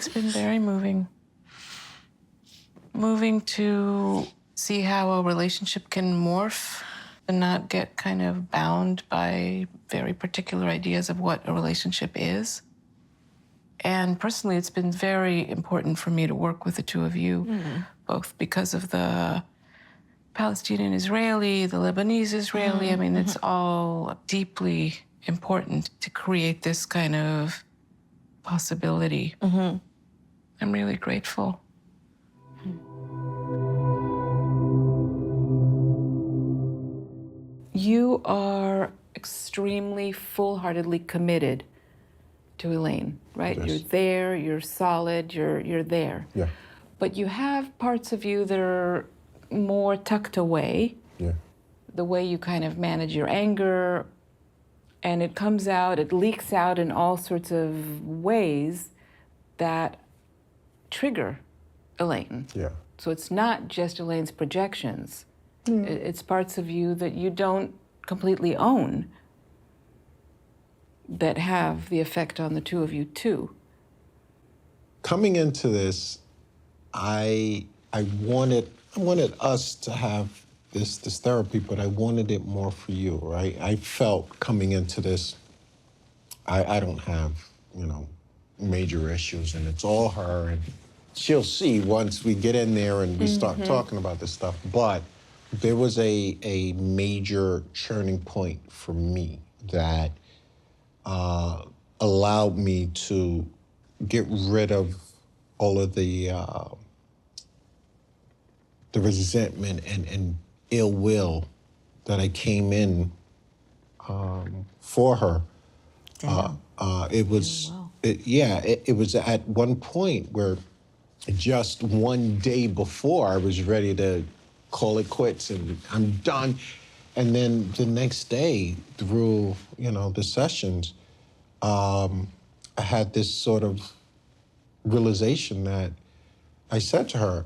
It's been very moving. Moving to see how a relationship can morph and not get kind of bound by very particular ideas of what a relationship is. And personally, it's been very important for me to work with the two of you, both because of the Palestinian-Israeli, the Lebanese-Israeli. I mean, it's all deeply important to create this kind of possibility. I'm really grateful. You are extremely full-heartedly committed to Elaine, right? Yes. You're there, you're solid, you're there. Yeah. But you have parts of you that are more tucked away. Yeah. The way you kind of manage your anger, and it comes out, it leaks out in all sorts of ways that trigger Elaine. Yeah. So it's not just Elaine's projections. It's parts of you that you don't completely own that have the effect on the two of you too. Coming into this, I wanted us to have this therapy, but I wanted it more for you, right? I felt coming into this, I don't have, major issues, and it's all her, and she'll see once we get in there and we start talking about this stuff. But there was a major churning point for me that allowed me to get rid of all of the resentment and ill will that I came in for her. It was, it was at one point where just one day before I was ready to call it quits and I'm done. And then the next day through, the sessions, I had this sort of realization that I said to her,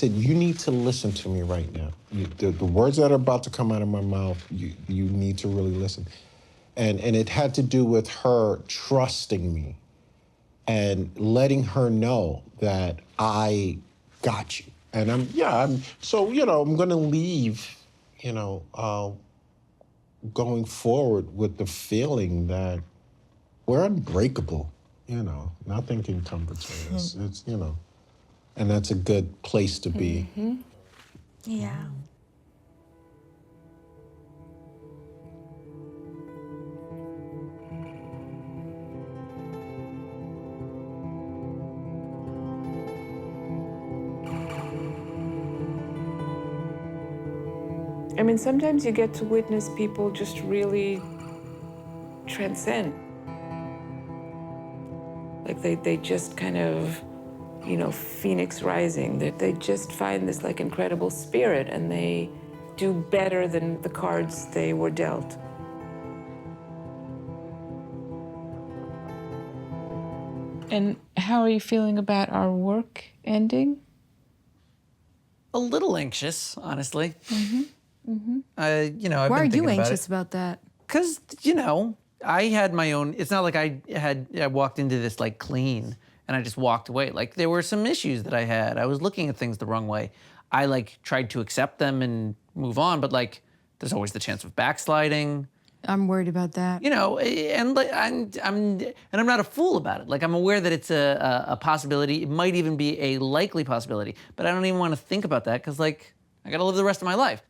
you need to listen to me right now. The words that are about to come out of my mouth, you need to really listen. And it had to do with her trusting me and letting her know that I got you. And I'm gonna leave, going forward with the feeling that we're unbreakable, nothing can come between us. It's, and that's a good place to be. Yeah. I mean, sometimes you get to witness people just really transcend. Like they just kind of, phoenix rising. They just find this like incredible spirit and they do better than the cards they were dealt. And how are you feeling about our work ending? A little anxious, honestly. I've Why are been thinking you about anxious it. about that? Because, I had my own, it's not like I walked into this like clean and I just walked away. Like there were some issues that I had. I was looking at things the wrong way. I like tried to accept them and move on, but like there's always the chance of backsliding. I'm worried about that. And I'm not a fool about it. Like I'm aware that it's a possibility. It might even be a likely possibility, but I don't even want to think about that because like I got to live the rest of my life.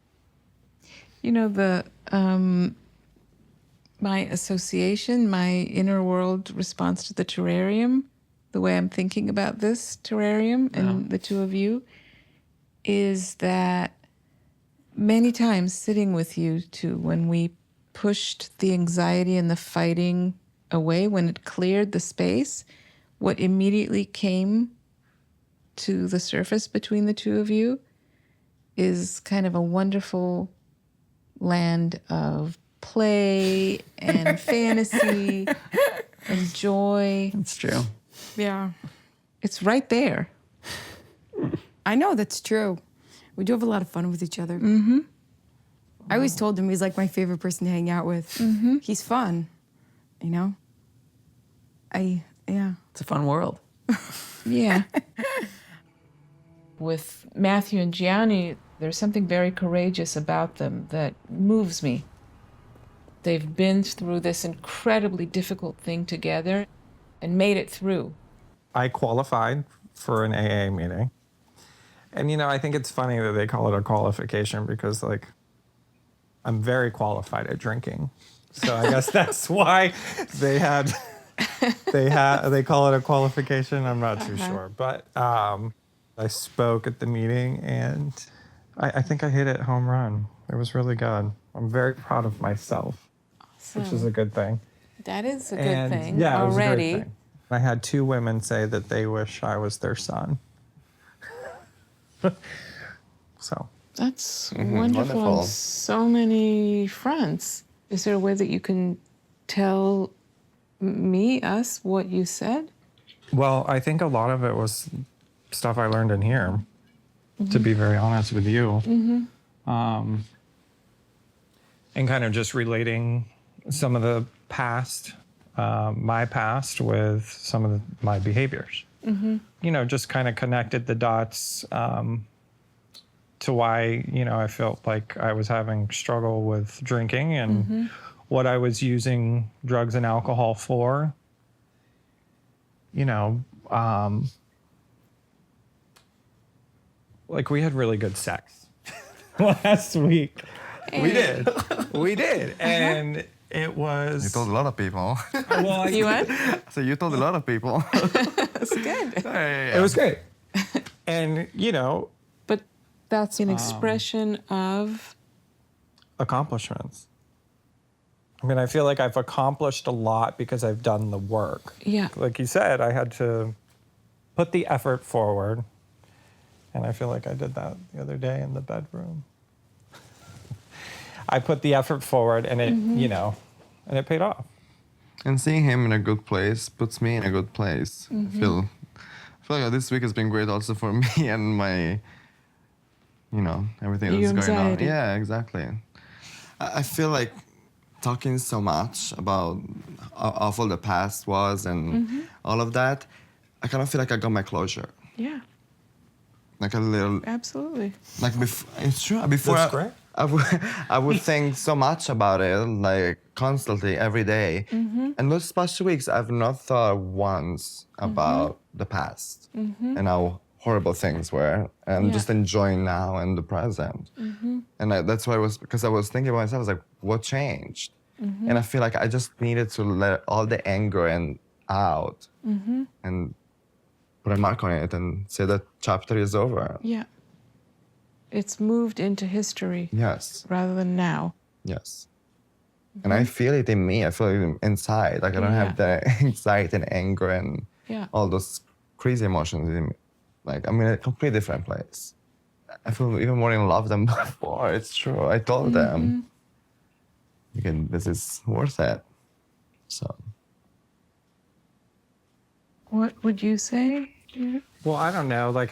My association, my inner world response to the terrarium, the way I'm thinking about this terrarium and the two of you, is that many times sitting with you two, when we pushed the anxiety and the fighting away, when it cleared the space, what immediately came to the surface between the two of you is kind of a wonderful land of play and fantasy and joy. That's true. Yeah. It's right there. I know that's true. We do have a lot of fun with each other. I always told him he's like my favorite person to hang out with. He's fun, It's a fun world. Yeah. With Matthew and Gianni, there's something very courageous about them that moves me. They've been through this incredibly difficult thing together and made it through. I qualified for an AA meeting. And, I think it's funny that they call it a qualification because, like, I'm very qualified at drinking. So I guess that's why they call it a qualification. I'm not too sure. But I spoke at the meeting and I think I hit it home run. It was really good. I'm very proud of myself, which is a good thing. That is a good thing Yeah, it was already. a great thing. I had 2 women say that they wish I was their son. So That's wonderful on so many fronts. Is there a way that you can tell us, what you said? well, I think a lot of it was stuff I learned in here, to be very honest with you. And kind of just relating some of the past, my past, with some of my behaviors. Just kind of connected the dots to why, I felt like I was having struggle with drinking and what I was using drugs and alcohol for. Like we had really good sex last week. We did. And it was... You told a lot of people. Well, You what? So you told a lot of people. That's good. It was great. And, But that's an expression of... accomplishments. I mean, I feel like I've accomplished a lot because I've done the work. Yeah. Like you said, I had to put the effort forward. And I feel like I did that the other day in the bedroom. I put the effort forward and it, and it paid off. And seeing him in a good place puts me in a good place. I feel like this week has been great also for me and my, everything Your that's going on. anxiety. Yeah, exactly. I feel like talking so much about how awful the past was and all of that, I kind of feel like I got my closure. Yeah, Like a little, absolutely. like it's true. Before That's great. I would think so much about it, like constantly, every day. And those past 2 weeks, I've not thought once about the past and how horrible things were, and just enjoying now and the present. And that's why because I was thinking about myself, I was like, what changed? And I feel like I just needed to let all the anger out and put a mark on it and say that chapter is over. Yeah. It's moved into history Yes. rather than now. Yes. And I feel it in me. I feel it inside. Like I don't have the anxiety and anger and all those crazy emotions in me. Like I'm in a completely different place. I feel even more in love than before. It's true. I told them, this is worth it. So. What would you say? Well, I don't know. Like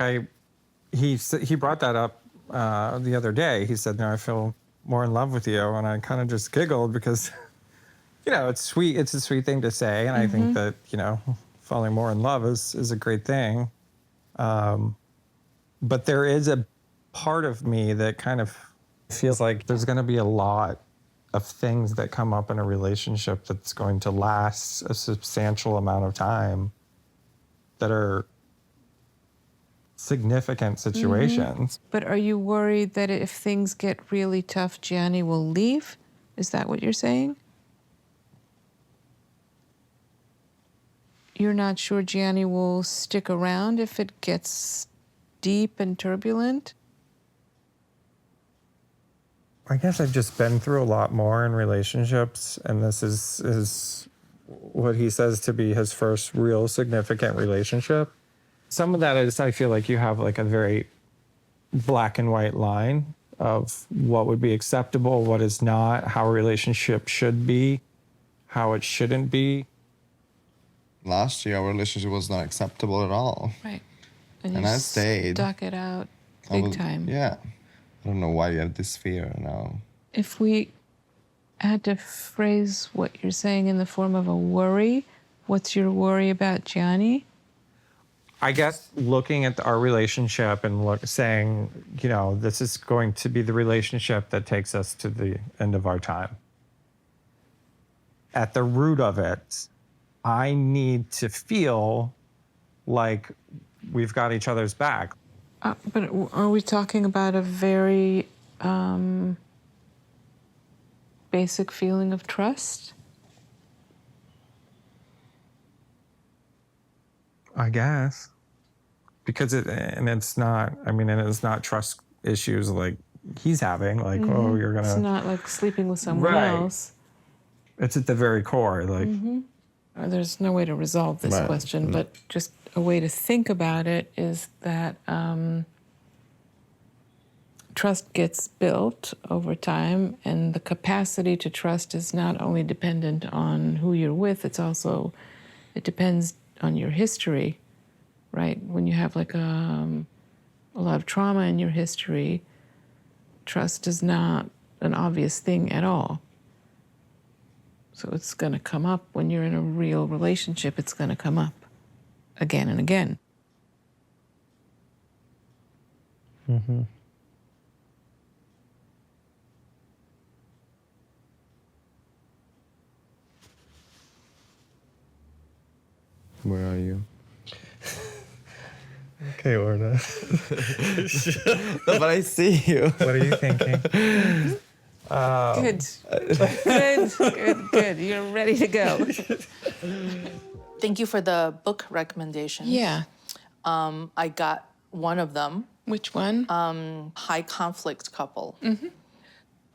he brought that up the other day. He said, I feel more in love with you. And I kind of just giggled because, it's sweet. It's a sweet thing to say. And I think that, falling more in love is a great thing. But there is a part of me that kind of feels like there's going to be a lot of things that come up in a relationship that's going to last a substantial amount of time that are significant situations. But are you worried that if things get really tough, Gianni will leave? Is that what you're saying? You're not sure Gianni will stick around if it gets deep and turbulent? I guess I've just been through a lot more in relationships, and this is what he says to be his first real significant relationship. Some of that is, I feel like you have like a very black and white line of what would be acceptable, what is not, how a relationship should be, how it shouldn't be. Last year, our relationship was not acceptable at all. Right. And you I stayed. Stuck it out I big was- time. Yeah. I don't know why you have this fear now. If we had to phrase what you're saying in the form of a worry, what's your worry about Gianni? I guess looking at our relationship and saying, this is going to be the relationship that takes us to the end of our time. At the root of it, I need to feel like we've got each other's back. But are we talking about a very basic feeling of trust? I guess. Because it's not trust issues like he's having, like, oh, you're gonna. It's not like sleeping with someone Right. else. It's at the very core, like. There's no way to resolve this question, but just a way to think about it is that trust gets built over time, and the capacity to trust is not only dependent on who you're with, it depends on your history, right? When you have like a lot of trauma in your history, trust is not an obvious thing at all. So it's going to come up when you're in a real relationship. It's going to come up again and again. Where are you? Okay, Orna. No, but I see you. What are you thinking? Good. Good. You're ready to go. Thank you for the book recommendations. Yeah. I got one of them, Which one? High Conflict Couple.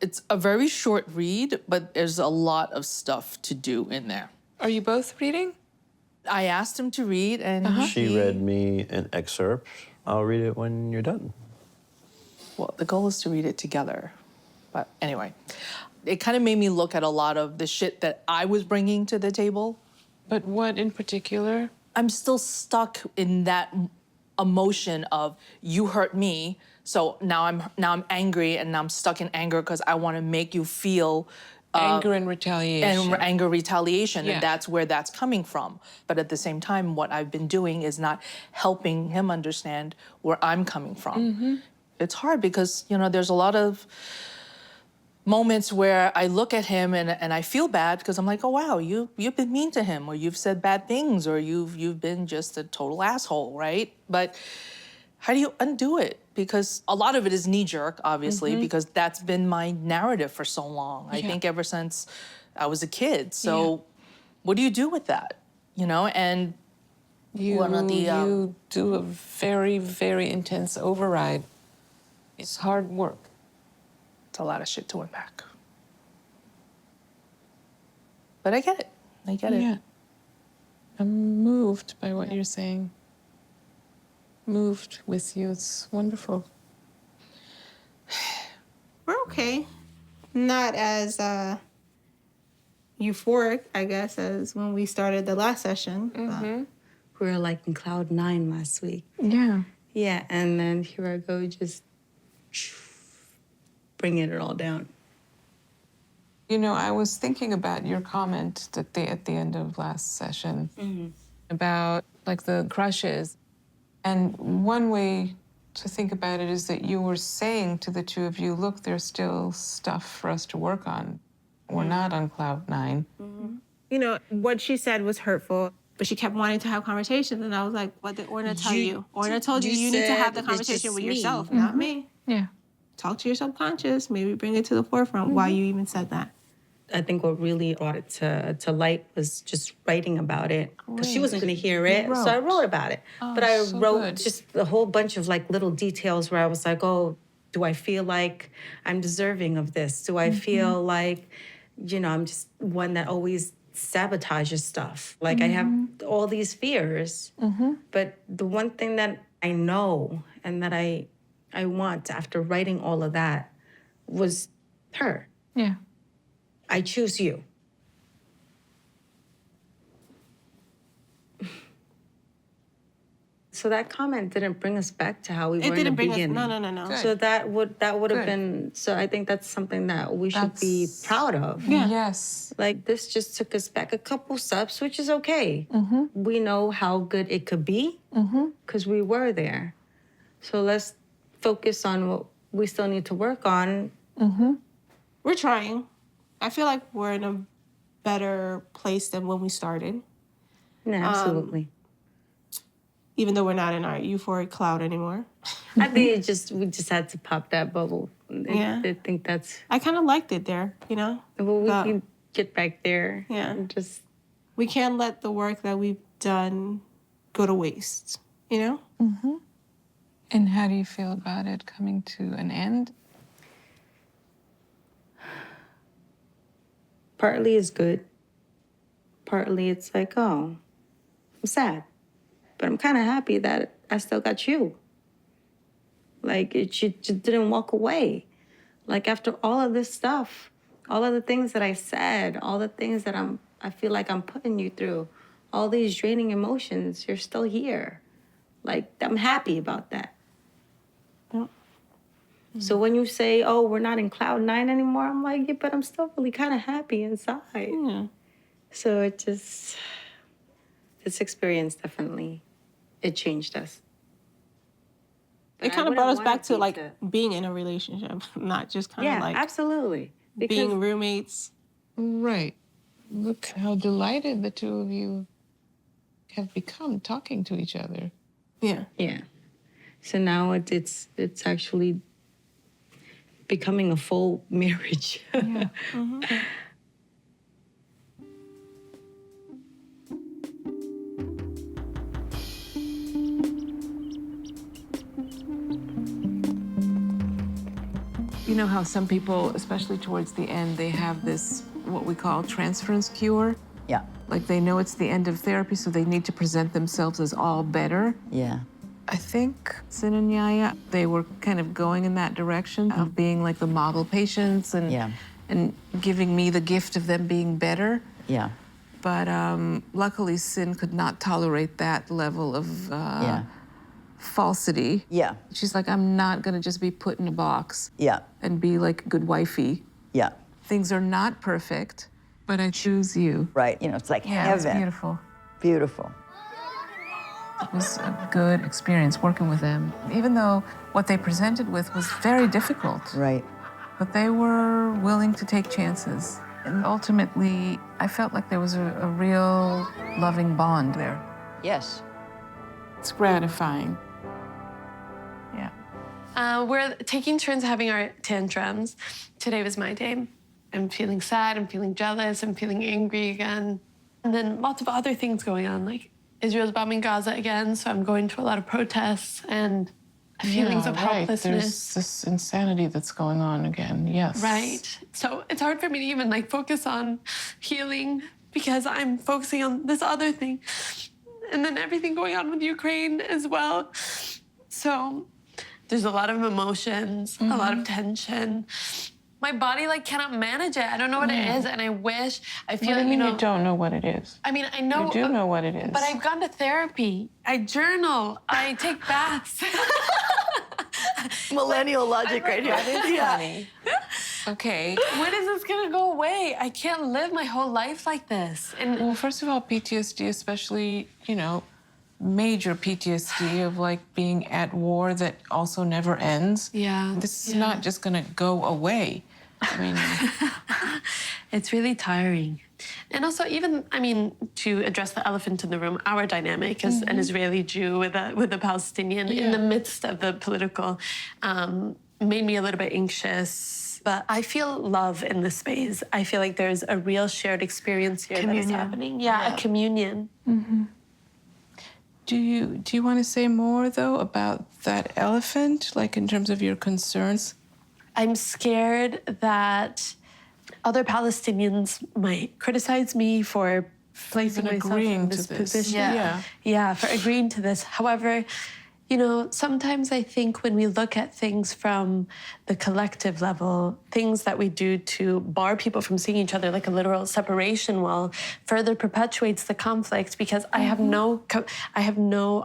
It's a very short read, but there's a lot of stuff to do in there. Are you both reading? I asked him to read, and She read me an excerpt. I'll read it when you're done. well, the goal is to read it together. But anyway, it kind of made me look at a lot of the shit that I was bringing to the table. But what in particular? I'm still stuck in that emotion of you hurt me, so now I'm angry, and now I'm stuck in anger because I want to make you feel Anger and retaliation. and anger retaliation, Yeah. and that's where that's coming from. But at the same time, what I've been doing is not helping him understand where I'm coming from. It's hard because there's a lot of moments where I look at him and I feel bad because I'm like, oh wow, you've been mean to him, or you've said bad things, or you've been just a total asshole, right? But how do you undo it? Because a lot of it is knee-jerk, obviously, because that's been my narrative for so long. I think ever since I was a kid. So what do you do with that? And one of the You do a very, very intense override. It's hard work. it's a lot of shit to unpack. But I get it. I get it. Yeah. I'm moved by what you're saying. Moved with you. It's wonderful. We're okay. Not as euphoric, I guess, as when we started the last session. We were like in cloud 9 last week. Yeah. Yeah, and then here I go, just bringing it all down. I was thinking about your comment at the end of last session about like the crushes. And one way to think about it is that you were saying to the two of you, look, there's still stuff for us to work on. We're not on cloud 9. What she said was hurtful, but she kept wanting to have conversations, and I was like, what did Orna tell you? Orna told you need to have the conversation with yourself, not me. Yeah. Talk to your subconscious, maybe bring it to the forefront why you even said that. I think what really brought it to light was just writing about it. Because she wasn't going to hear it, so I wrote about it. But I so wrote good. just a whole bunch of like little details where I was like, oh, do I feel like I'm deserving of this? Do I feel like, I'm just one that always sabotages stuff? Like I have all these fears. But the one thing that I know and that I want after writing all of that was her. Yeah. I choose you. So that comment didn't bring us back to how we were It in didn't the bring us. beginning. No. So that would have Good. been. So I think that's something that we should be proud of. Yeah. Yes. Like this just took us back a couple steps, which is okay. We know how good it could be because we were there. So let's focus on what we still need to work on. We're trying. I feel like we're in a better place than when we started, Yeah, absolutely. even though we're not in our euphoric cloud anymore. I think we just had to pop that bubble. Yeah. I think that's. I kind of liked it there, you know? Well, we But can get back there. Yeah. And just. we can't let the work that we've done go to waste, you know? And how do you feel about it coming to an end? Partly is good. Partly it's like, oh, I'm sad. But I'm kind of happy that I still got you. Like, you just didn't walk away. Like, after all of this stuff, all of the things that I said, all the things that I feel like I'm putting you through, all these draining emotions, you're still here. Like, I'm happy about that. So when you say, oh, we're not in cloud 9 anymore, I'm like, yeah, but I'm still really kind of happy inside. Yeah. So this experience definitely, it changed us. It kind of brought us back to like being in a relationship, not just kind of like absolutely. being roommates. Right. Look how delighted the two of you have become talking to each other. Yeah. Yeah. So now it's actually becoming a full marriage. Yeah. You know how some people, especially towards the end, they have this, what we call transference cure? Yeah. Like they know it's the end of therapy, so they need to present themselves as all better. Yeah. I think Sin and Yaya, they were kind of going in that direction of being like the model patients and giving me the gift of them being better. Yeah. But luckily, Sin could not tolerate that level of falsity. Yeah. She's like, I'm not gonna just be put in a box Yeah. and be like a good wifey. Yeah. Things are not perfect, but I choose you. Right. You know, it's like Yeah, it's heaven. beautiful. Beautiful. It was a good experience working with them, even though what they presented with was very difficult. Right. But they were willing to take chances. And ultimately, I felt like there was a real loving bond there. Yes. It's gratifying. Yeah. We're taking turns having our tantrums. Today was my day. I'm feeling sad, I'm feeling jealous, I'm feeling angry again. And then lots of other things going on, like Israel's bombing Gaza again, so I'm going to a lot of protests and feelings of helplessness. There's this insanity that's going on again, yes. Right. So it's hard for me to even like focus on healing because I'm focusing on this other thing. And then everything going on with Ukraine as well. So there's a lot of emotions, a lot of tension. My body like cannot manage it. I don't know what it is, and I wish. I feel What do like you mean you don't know what it is? I mean, I know. You do know what it is. But I've gone to therapy. I journal. I take baths. Millennial logic right here. That is funny. Okay. When is this gonna go away? I can't live my whole life like this. And Well, first of all, PTSD, especially, major PTSD of like being at war that also never ends. yeah, This is not just gonna go away. I mean, it's really tiring. And also, even, I mean, to address the elephant in the room, our dynamic as an Israeli Jew with a Palestinian in the midst of the political made me a little bit anxious. But I feel love in this space. I feel like there's a real shared experience here that is happening. Yeah, a communion. do you want to say more, though, about that elephant, like in terms of your concerns? I'm scared that other Palestinians might criticize me for placing Even myself agreeing in to this this. position. Yeah. Yeah, for agreeing to this. However, You know, sometimes I think when we look at things from the collective level, things that we do to bar people from seeing each other, like a literal separation wall, further perpetuates the conflict because I have no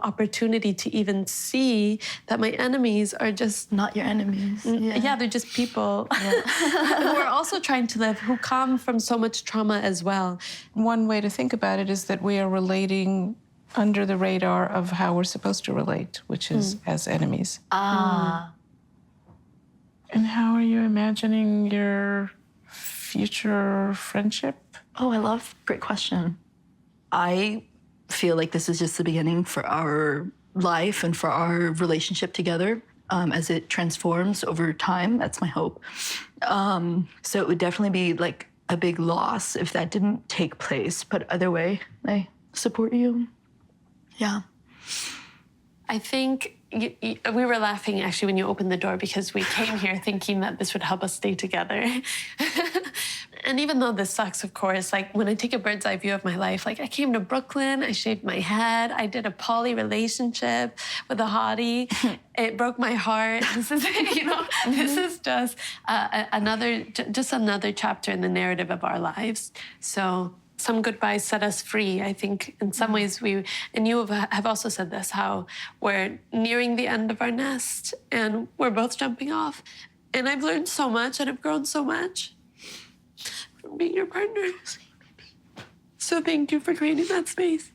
opportunity to even see that my enemies are just not your enemies. Yeah, they're just people who are also trying to live, who come from so much trauma as well. One way to think about it is that we are relating under the radar of how we're supposed to relate, which is as enemies. And how are you imagining your future friendship? Oh, great question. I feel like this is just the beginning for our life and for our relationship together as it transforms over time. That's my hope. So it would definitely be like a big loss if that didn't take place. But either way, I support you. Yeah. I think we were laughing actually when you opened the door because we came here thinking that this would help us stay together. And even though this sucks, of course, like when I take a bird's eye view of my life, like I came to Brooklyn, I shaved my head, I did a poly relationship with a hottie. It broke my heart. This is, this is just another chapter in the narrative of our lives. So some goodbyes set us free. I think in some ways and you have also said this, how we're nearing the end of our nest and we're both jumping off. And I've learned so much and I've grown so much from being your partner. So thank you for creating that space.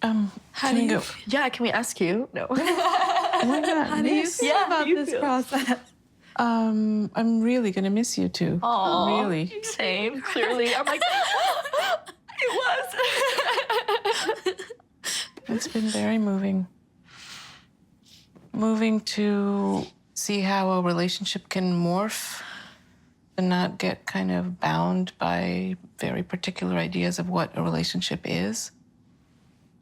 How do you go? Yeah, can we ask you? No. How do you feel about this process? I'm really gonna miss you two. Oh, really. Same. Clearly, I'm like, it was. It's been very moving. Moving to see how a relationship can morph and not get kind of bound by very particular ideas of what a relationship is.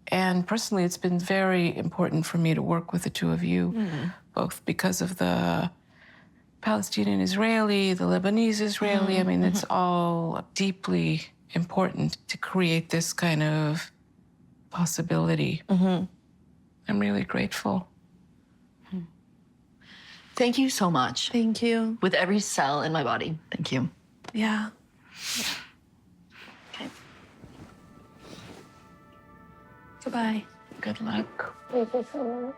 And personally, it's been very important for me to work with the two of you, both because of the Palestinian-Israeli, the Lebanese-Israeli. I mean, it's all deeply important to create this kind of possibility. I'm really grateful. Thank you so much. Thank you. With every cell in my body. Thank you. Yeah. Okay. Goodbye. Good luck. Thank you so much.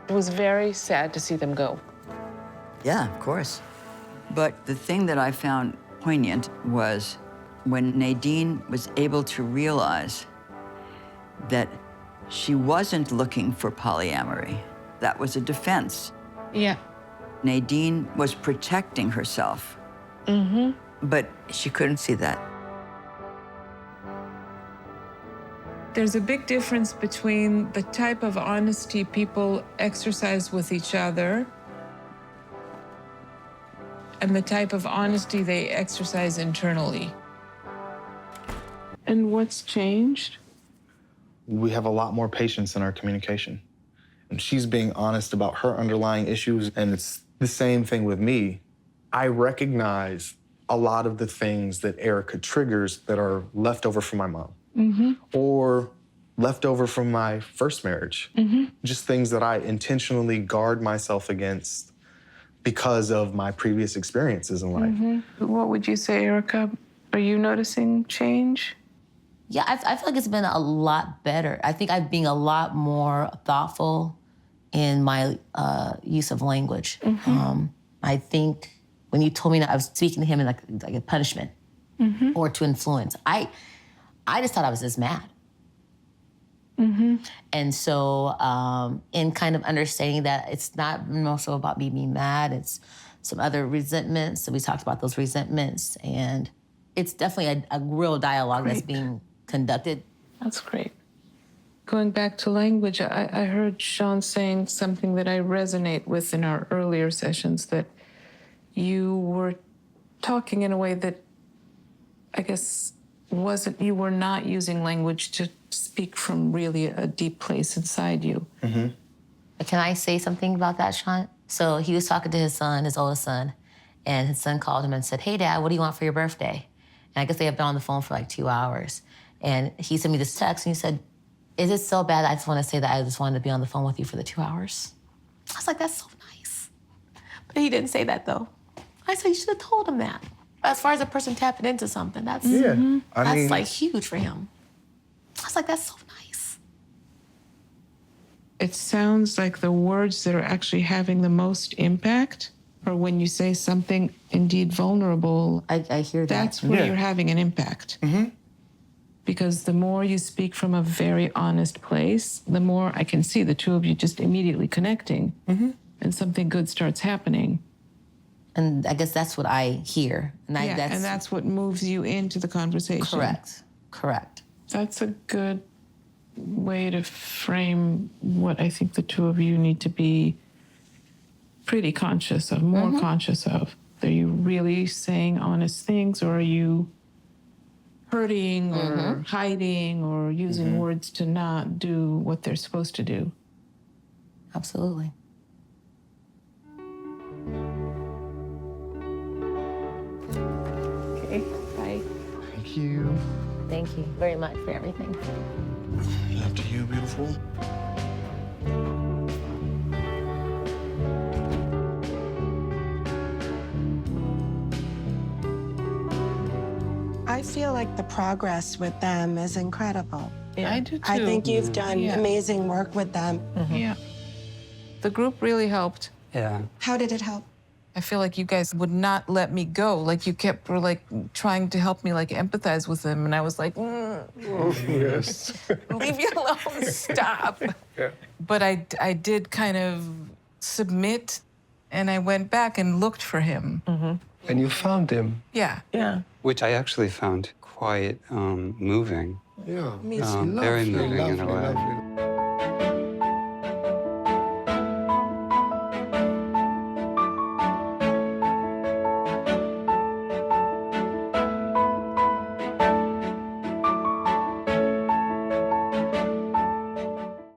It was very sad to see them go. Yeah, of course. But the thing that I found poignant was when Nadine was able to realize that she wasn't looking for polyamory. That was a defense. Yeah. Nadine was protecting herself. But she couldn't see that. There's a big difference between the type of honesty people exercise with each other and the type of honesty they exercise internally. And what's changed? We have a lot more patience in our communication. And she's being honest about her underlying issues, and it's the same thing with me. I recognize a lot of the things that Erica triggers that are left over from my mom or left over from my first marriage. Just things that I intentionally guard myself against because of my previous experiences in life. What would you say, Erica? Are you noticing change? Yeah, I feel like it's been a lot better. I think I'm being a lot more thoughtful in my use of language. I think when you told me that I was speaking to him in like a punishment or to influence, I just thought I was just mad. And so in kind of understanding that it's not also about me being mad, it's some other resentments. So we talked about those resentments, and it's definitely a real dialogue that's being conducted. That's great. Going back to language, I heard Sean saying something that I resonate with in our earlier sessions, that you were talking in a way that I guess you were not using language to speak from really a deep place inside you. Can I say something about that, Sean? So he was talking to his son, his oldest son, and his son called him and said, "Hey, Dad, what do you want for your birthday?" And I guess they had been on the phone for like 2 hours. And he sent me this text and he said, "Is it so bad I just want to say that I just wanted to be on the phone with you for the 2 hours?" I was like, that's so nice. But he didn't say that, though. I said, you should have told him that. As far as a person tapping into something, that's like huge for him. I was like, that's so nice. It sounds like the words that are actually having the most impact are when you say something indeed vulnerable. I hear that. That's where you're having an impact. Because the more you speak from a very honest place, the more I can see the two of you just immediately connecting. And something good starts happening. And I guess that's what I hear. And and that's what moves you into the conversation. Correct. That's a good way to frame what I think the two of you need to be pretty conscious of, more conscious of. Are you really saying honest things, or are you hurting or hiding or using words to not do what they're supposed to do? Absolutely. Okay, bye. Thank you. Thank you very much for everything. After you, beautiful. I feel like the progress with them is incredible. I do too. I think you've done amazing work with them. Yeah. The group really helped. Yeah. How did it help? I feel like you guys would not let me go. Like you kept were like trying to help me like empathize with them, and I was like, Yes. leave me alone, stop. But I did kind of submit, and I went back and looked for him. And you found him. Yeah. Which I actually found quite moving. Yeah. Very moving in a way. Lovely.